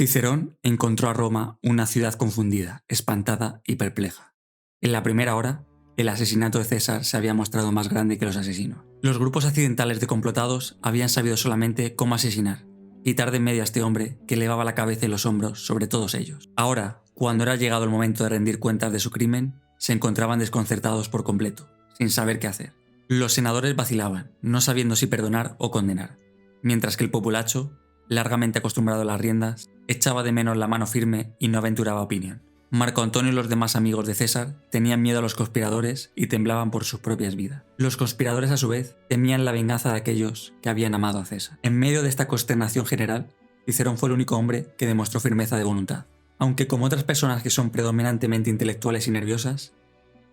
Cicerón encontró a Roma una ciudad confundida, espantada y perpleja. En la primera hora, el asesinato de César se había mostrado más grande que los asesinos. Los grupos accidentales de complotados habían sabido solamente cómo asesinar, quitar de en medio a este hombre que elevaba la cabeza y los hombros sobre todos ellos. Ahora, cuando era llegado el momento de rendir cuentas de su crimen, se encontraban desconcertados por completo, sin saber qué hacer. Los senadores vacilaban, no sabiendo si perdonar o condenar, mientras que el populacho, largamente acostumbrado a las riendas, echaba de menos la mano firme y no aventuraba opinión. Marco Antonio y los demás amigos de César tenían miedo a los conspiradores y temblaban por sus propias vidas. Los conspiradores, a su vez, temían la venganza de aquellos que habían amado a César. En medio de esta consternación general, Cicerón fue el único hombre que demostró firmeza de voluntad. Aunque como otras personas que son predominantemente intelectuales y nerviosas,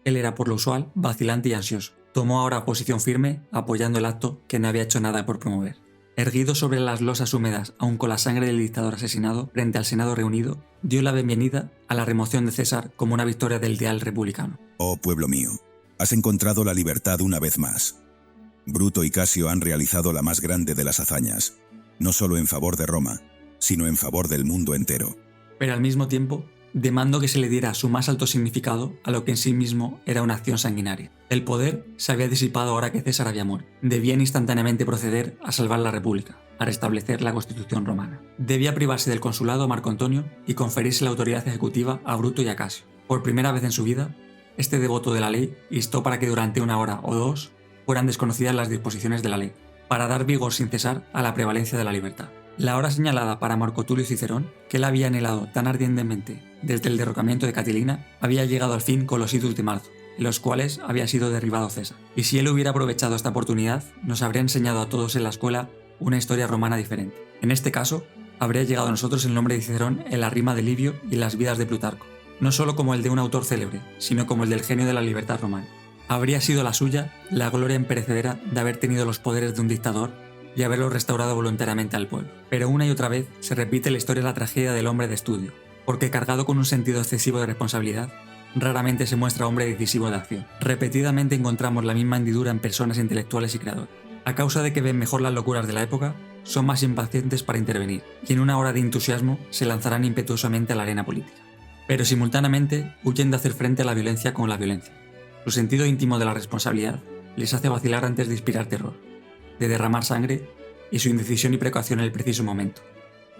él era por lo usual vacilante y ansioso. Tomó ahora posición firme, apoyando el acto que no había hecho nada por promover. Erguido sobre las losas húmedas, aun con la sangre del dictador asesinado, frente al Senado reunido, dio la bienvenida a la remoción de César como una victoria del ideal republicano. Oh pueblo mío, has encontrado la libertad una vez más. Bruto y Casio han realizado la más grande de las hazañas, no solo en favor de Roma, sino en favor del mundo entero. Pero al mismo tiempo, demandó que se le diera su más alto significado a lo que en sí mismo era una acción sanguinaria. El poder se había disipado ahora que César había muerto. Debían instantáneamente proceder a salvar la República, a restablecer la Constitución romana. Debía privarse del consulado a Marco Antonio y conferirse la autoridad ejecutiva a Bruto y a Casio. Por primera vez en su vida, este devoto de la ley instó para que durante una hora o dos fueran desconocidas las disposiciones de la ley, para dar vigor sin cesar a la prevalencia de la libertad. La hora señalada para Marco Tulio Cicerón, que él había anhelado tan ardientemente desde el derrocamiento de Catilina, había llegado al fin con los idus de marzo, en los cuales había sido derribado César. Y si él hubiera aprovechado esta oportunidad, nos habría enseñado a todos en la escuela una historia romana diferente. En este caso, habría llegado a nosotros el nombre de Cicerón en la rima de Livio y en las vidas de Plutarco, no solo como el de un autor célebre, sino como el del genio de la libertad romana. Habría sido la suya la gloria imperecedera de haber tenido los poderes de un dictador y haberlo restaurado voluntariamente al pueblo. Pero una y otra vez se repite la historia de la tragedia del hombre de estudio, porque cargado con un sentido excesivo de responsabilidad, raramente se muestra hombre decisivo de acción. Repetidamente encontramos la misma hendidura en personas intelectuales y creadores. A causa de que ven mejor las locuras de la época, son más impacientes para intervenir, y en una hora de entusiasmo se lanzarán impetuosamente a la arena política. Pero simultáneamente huyen de hacer frente a la violencia con la violencia. Su sentido íntimo de la responsabilidad les hace vacilar antes de inspirar terror, de derramar sangre y su indecisión y precaución en el preciso momento,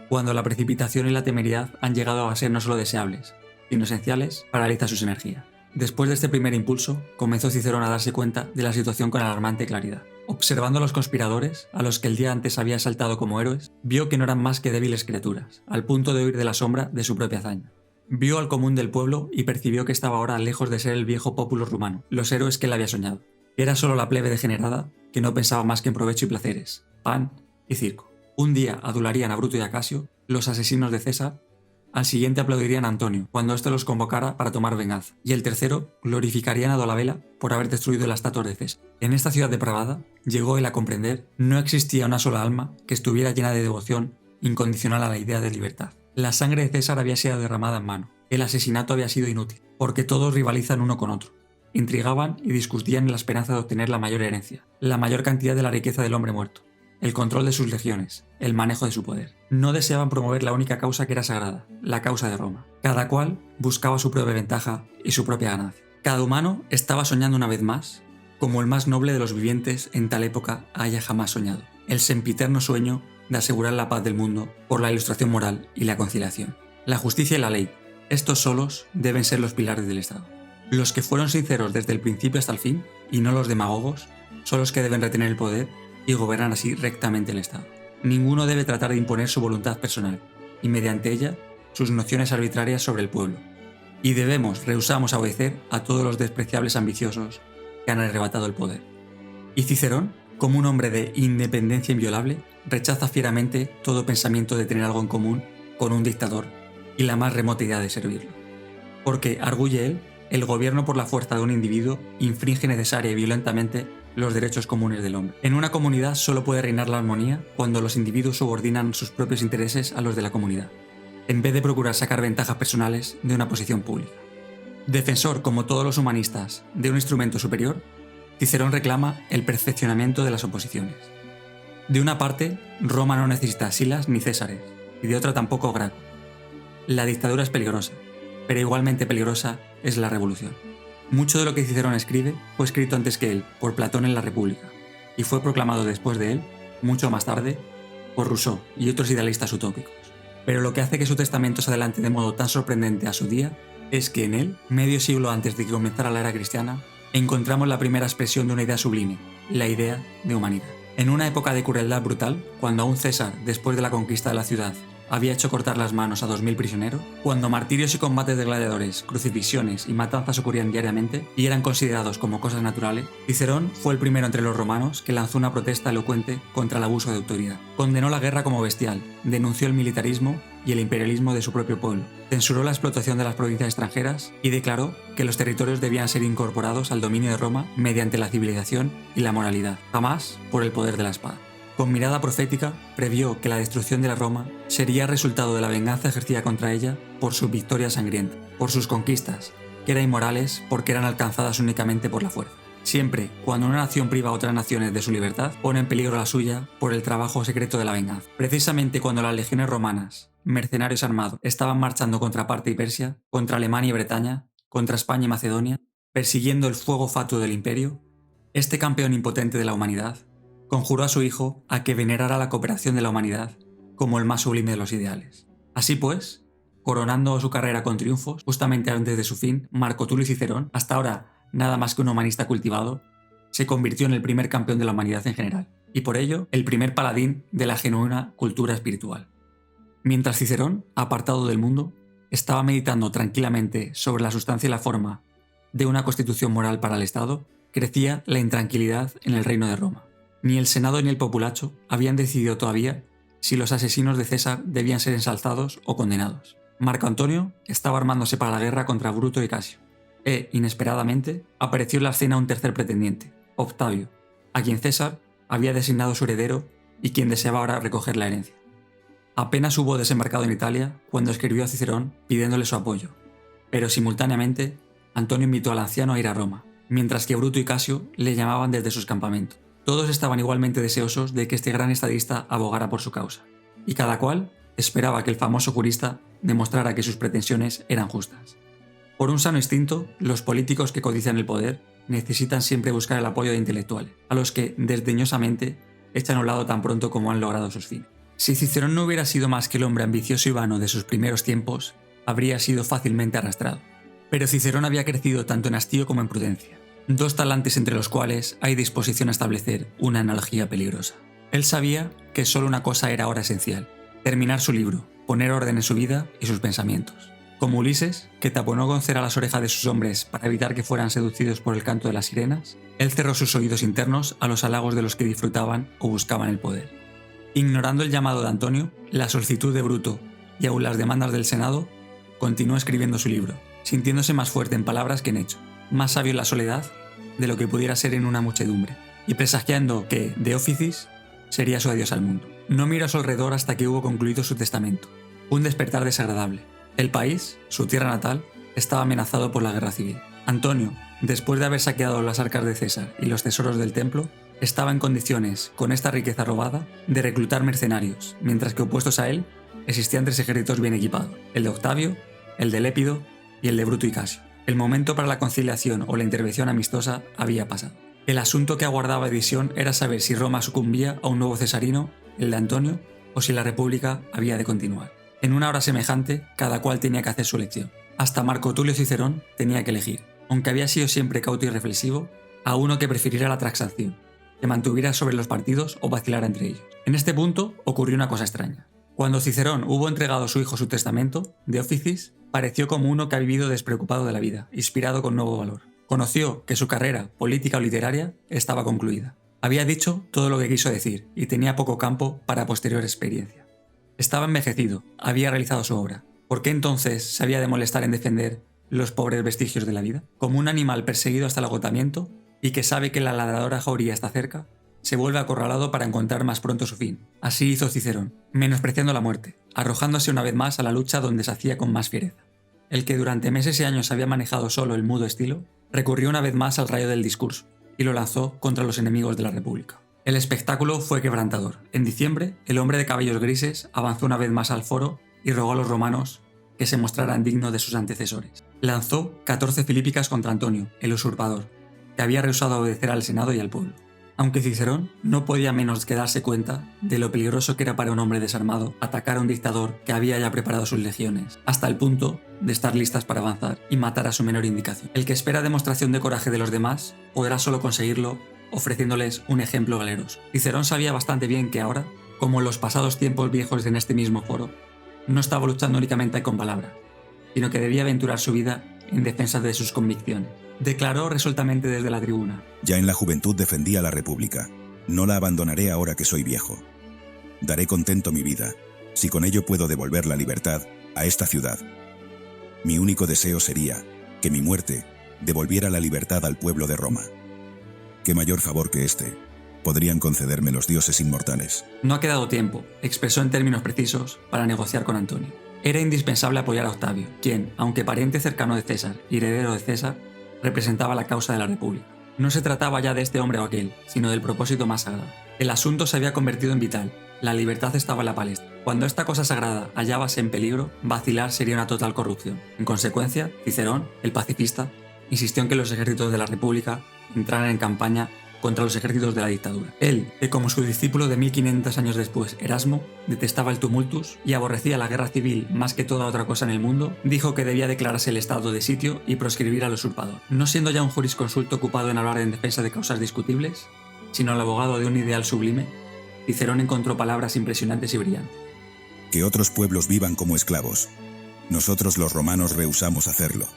cuando la precipitación y la temeridad han llegado a ser no solo deseables, sino esenciales, paraliza sus energías. Después de este primer impulso, comenzó Cicerón a darse cuenta de la situación con alarmante claridad. Observando a los conspiradores, a los que el día antes había exaltado como héroes, vio que no eran más que débiles criaturas, al punto de huir de la sombra de su propia hazaña. Vio al común del pueblo y percibió que estaba ahora lejos de ser el viejo populus rumano, los héroes que él había soñado. Era solo la plebe degenerada que no pensaba más que en provecho y placeres, pan y circo. Un día adularían a Bruto y a Casio, los asesinos de César, al siguiente aplaudirían a Antonio cuando éste los convocara para tomar venganza, y el tercero glorificarían a Dolabela por haber destruido la estatua de César. En esta ciudad depravada, llegó él a comprender, no existía una sola alma que estuviera llena de devoción incondicional a la idea de libertad. La sangre de César había sido derramada en vano, el asesinato había sido inútil, porque todos rivalizan uno con otro. Intrigaban y discutían en la esperanza de obtener la mayor herencia, la mayor cantidad de la riqueza del hombre muerto, el control de sus legiones, el manejo de su poder. No deseaban promover la única causa que era sagrada, la causa de Roma. Cada cual buscaba su propia ventaja y su propia ganancia. Cada humano estaba soñando una vez más, como el más noble de los vivientes en tal época haya jamás soñado, el sempiterno sueño de asegurar la paz del mundo por la ilustración moral y la conciliación. La justicia y la ley, estos solos deben ser los pilares del Estado. Los que fueron sinceros desde el principio hasta el fin, y no los demagogos, son los que deben retener el poder y gobernar así rectamente el Estado. Ninguno debe tratar de imponer su voluntad personal, y mediante ella, sus nociones arbitrarias sobre el pueblo. Y rehusamos a obedecer a todos los despreciables ambiciosos que han arrebatado el poder. Y Cicerón, como un hombre de independencia inviolable, rechaza fieramente todo pensamiento de tener algo en común con un dictador y la más remota idea de servirlo. Porque, arguye él, el gobierno por la fuerza de un individuo infringe necesaria y violentamente los derechos comunes del hombre. En una comunidad solo puede reinar la armonía cuando los individuos subordinan sus propios intereses a los de la comunidad, en vez de procurar sacar ventajas personales de una posición pública. Defensor, como todos los humanistas, de un instrumento superior, Cicerón reclama el perfeccionamiento de las oposiciones. De una parte, Roma no necesita Silas ni Césares, y de otra tampoco Graco. La dictadura es peligrosa, pero igualmente peligrosa es la revolución. Mucho de lo que Cicerón escribe fue escrito antes que él, por Platón en la República, y fue proclamado después de él, mucho más tarde, por Rousseau y otros idealistas utópicos. Pero lo que hace que su testamento se adelante de modo tan sorprendente a su día es que en él, medio siglo antes de que comenzara la era cristiana, encontramos la primera expresión de una idea sublime, la idea de humanidad. En una época de crueldad brutal, cuando aún César, después de la conquista de la ciudad, había hecho cortar las manos a 2000 prisioneros, cuando martirios y combates de gladiadores, crucifixiones y matanzas ocurrían diariamente y eran considerados como cosas naturales, Cicerón fue el primero entre los romanos que lanzó una protesta elocuente contra el abuso de autoridad. Condenó la guerra como bestial, denunció el militarismo y el imperialismo de su propio pueblo, censuró la explotación de las provincias extranjeras y declaró que los territorios debían ser incorporados al dominio de Roma mediante la civilización y la moralidad, jamás por el poder de la espada. Con mirada profética, previó que la destrucción de la Roma sería resultado de la venganza ejercida contra ella por su victoria sangrienta, por sus conquistas, que eran inmorales porque eran alcanzadas únicamente por la fuerza. Siempre, cuando una nación priva a otras naciones de su libertad, pone en peligro la suya por el trabajo secreto de la venganza. Precisamente cuando las legiones romanas, mercenarios armados, estaban marchando contra Partia y Persia, contra Alemania y Bretaña, contra España y Macedonia, persiguiendo el fuego fatuo del imperio, este campeón impotente de la humanidad conjuró a su hijo a que venerara la cooperación de la humanidad como el más sublime de los ideales. Así pues, coronando su carrera con triunfos, justamente antes de su fin, Marco Tulio Cicerón, hasta ahora nada más que un humanista cultivado, se convirtió en el primer campeón de la humanidad en general, y por ello, el primer paladín de la genuina cultura espiritual. Mientras Cicerón, apartado del mundo, estaba meditando tranquilamente sobre la sustancia y la forma de una constitución moral para el Estado, crecía la intranquilidad en el reino de Roma. Ni el Senado ni el populacho habían decidido todavía si los asesinos de César debían ser ensalzados o condenados. Marco Antonio estaba armándose para la guerra contra Bruto y Casio, e, inesperadamente, apareció en la escena un tercer pretendiente, Octavio, a quien César había designado su heredero y quien deseaba ahora recoger la herencia. Apenas hubo desembarcado en Italia cuando escribió a Cicerón pidiéndole su apoyo, pero simultáneamente Antonio invitó al anciano a ir a Roma, mientras que Bruto y Casio le llamaban desde sus campamentos. Todos estaban igualmente deseosos de que este gran estadista abogara por su causa, y cada cual esperaba que el famoso jurista demostrara que sus pretensiones eran justas. Por un sano instinto, los políticos que codician el poder necesitan siempre buscar el apoyo de intelectuales, a los que desdeñosamente echan a un lado tan pronto como han logrado sus fines. Si Cicerón no hubiera sido más que el hombre ambicioso y vano de sus primeros tiempos, habría sido fácilmente arrastrado. Pero Cicerón había crecido tanto en hastío como en prudencia, dos talantes entre los cuales hay disposición a establecer una analogía peligrosa. Él sabía que solo una cosa era ahora esencial: terminar su libro, poner orden en su vida y sus pensamientos. Como Ulises, que taponó con cera las orejas de sus hombres para evitar que fueran seducidos por el canto de las sirenas, él cerró sus oídos internos a los halagos de los que disfrutaban o buscaban el poder. Ignorando el llamado de Antonio, la solicitud de Bruto y aún las demandas del Senado, continuó escribiendo su libro, sintiéndose más fuerte en palabras que en hecho, más sabio en la soledad de lo que pudiera ser en una muchedumbre, y presagiando que, de Oficis, sería su adiós al mundo. No miró a su alrededor hasta que hubo concluido su testamento. Un despertar desagradable. El país, su tierra natal, estaba amenazado por la guerra civil. Antonio, después de haber saqueado las arcas de César y los tesoros del templo, estaba en condiciones, con esta riqueza robada, de reclutar mercenarios, mientras que opuestos a él, existían tres ejércitos bien equipados: el de Octavio, el de Lépido y el de Bruto y Casio. El momento para la conciliación o la intervención amistosa había pasado. El asunto que aguardaba decisión era saber si Roma sucumbía a un nuevo cesarino, el de Antonio, o si la república había de continuar. En una hora semejante, cada cual tenía que hacer su elección. Hasta Marco Tulio Cicerón tenía que elegir, aunque había sido siempre cauto y reflexivo, a uno que prefiriera la transacción, que mantuviera sobre los partidos o vacilara entre ellos. En este punto ocurrió una cosa extraña. Cuando Cicerón hubo entregado a su hijo su testamento, De Officis, pareció como uno que ha vivido despreocupado de la vida, inspirado con nuevo valor. Conoció que su carrera, política o literaria, estaba concluida. Había dicho todo lo que quiso decir y tenía poco campo para posterior experiencia. Estaba envejecido, había realizado su obra. ¿Por qué entonces se había de molestar en defender los pobres vestigios de la vida? Como un animal perseguido hasta el agotamiento y que sabe que la ladradora jauría está cerca, se vuelve acorralado para encontrar más pronto su fin. Así hizo Cicerón, menospreciando la muerte, arrojándose una vez más a la lucha donde se hacía con más fiereza. El que durante meses y años había manejado solo el mudo estilo, recurrió una vez más al rayo del discurso y lo lanzó contra los enemigos de la República. El espectáculo fue quebrantador. En diciembre, el hombre de cabellos grises avanzó una vez más al foro y rogó a los romanos que se mostraran dignos de sus antecesores. Lanzó 14 filípicas contra Antonio, el usurpador, que había rehusado obedecer al Senado y al pueblo. Aunque Cicerón no podía menos que darse cuenta de lo peligroso que era para un hombre desarmado atacar a un dictador que había ya preparado sus legiones, hasta el punto de estar listas para avanzar y matar a su menor indicación. El que espera demostración de coraje de los demás podrá solo conseguirlo ofreciéndoles un ejemplo valeroso. Cicerón sabía bastante bien que ahora, como en los pasados tiempos viejos en este mismo foro, no estaba luchando únicamente con palabras, sino que debía aventurar su vida en defensa de sus convicciones. Declaró resueltamente desde la tribuna: Ya en la juventud defendí a la República. No la abandonaré ahora que soy viejo. Daré contento mi vida, si con ello puedo devolver la libertad a esta ciudad. Mi único deseo sería que mi muerte devolviera la libertad al pueblo de Roma. ¿Qué mayor favor que este podrían concederme los dioses inmortales? No ha quedado tiempo, expresó en términos precisos, para negociar con Antonio. Era indispensable apoyar a Octavio, quien, aunque pariente cercano de César y heredero de César, representaba la causa de la República. No se trataba ya de este hombre o aquel, sino del propósito más sagrado. El asunto se había convertido en vital, la libertad estaba en la palestra. Cuando esta cosa sagrada hallábase en peligro, vacilar sería una total corrupción. En consecuencia, Cicerón, el pacifista, insistió en que los ejércitos de la República entraran en campaña contra los ejércitos de la dictadura. Él, que como su discípulo de 1500 años después, Erasmo, detestaba el tumultus y aborrecía la guerra civil más que toda otra cosa en el mundo, dijo que debía declararse el estado de sitio y proscribir al usurpador. No siendo ya un jurisconsulto ocupado en hablar en defensa de causas discutibles, sino el abogado de un ideal sublime, Cicerón encontró palabras impresionantes y brillantes. Que otros pueblos vivan como esclavos. Nosotros los romanos rehusamos hacerlo.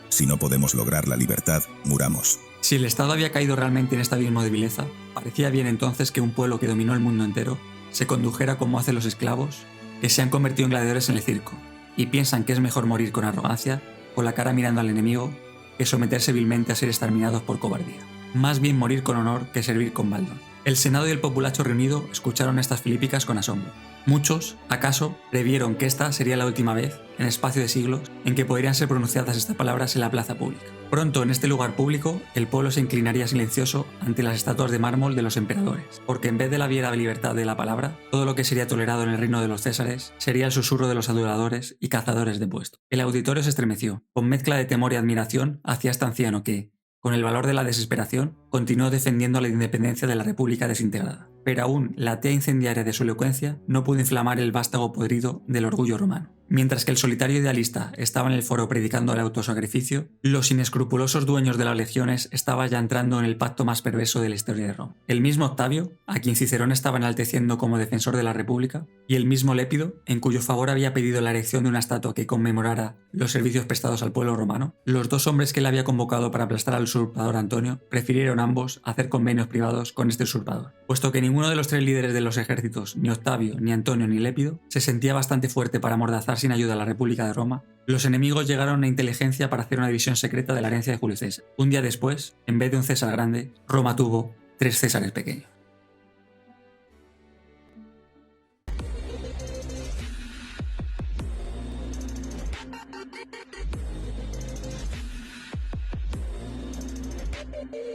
Si no podemos lograr la libertad, muramos. Si el Estado había caído realmente en este abismo de vileza, parecía bien entonces que un pueblo que dominó el mundo entero se condujera como hacen los esclavos, que se han convertido en gladiadores en el circo, y piensan que es mejor morir con arrogancia, con la cara mirando al enemigo, que someterse vilmente a ser exterminados por cobardía. Más bien morir con honor que servir con baldón. El Senado y el populacho reunido escucharon estas filípicas con asombro. Muchos, acaso, previeron que esta sería la última vez, en espacio de siglos, en que podrían ser pronunciadas estas palabras en la plaza pública. Pronto, en este lugar público, el pueblo se inclinaría silencioso ante las estatuas de mármol de los emperadores, porque en vez de la viera libertad de la palabra, todo lo que sería tolerado en el reino de los Césares sería el susurro de los aduladores y cazadores de puesto. El auditorio se estremeció, con mezcla de temor y admiración hacia este anciano que, con el valor de la desesperación, continuó defendiendo la independencia de la República desintegrada. Pero aún la tea incendiaria de su elocuencia no pudo inflamar el vástago podrido del orgullo romano. Mientras que el solitario idealista estaba en el foro predicando el autosacrificio, los inescrupulosos dueños de las legiones estaban ya entrando en el pacto más perverso de la historia de Roma. El mismo Octavio, a quien Cicerón estaba enalteciendo como defensor de la República, y el mismo Lépido, en cuyo favor había pedido la erección de una estatua que conmemorara los servicios prestados al pueblo romano, los dos hombres que él había convocado para aplastar al usurpador Antonio, prefirieron ambos hacer convenios privados con este usurpador, puesto que ninguno de los tres líderes de los ejércitos, ni Octavio, ni Antonio, ni Lépido, se sentía bastante fuerte para amordazar sin ayuda a la República de Roma. Los enemigos llegaron a una inteligencia para hacer una división secreta de la herencia de Julio César. Un día después, en vez de un César grande, Roma tuvo 3 Césares pequeños.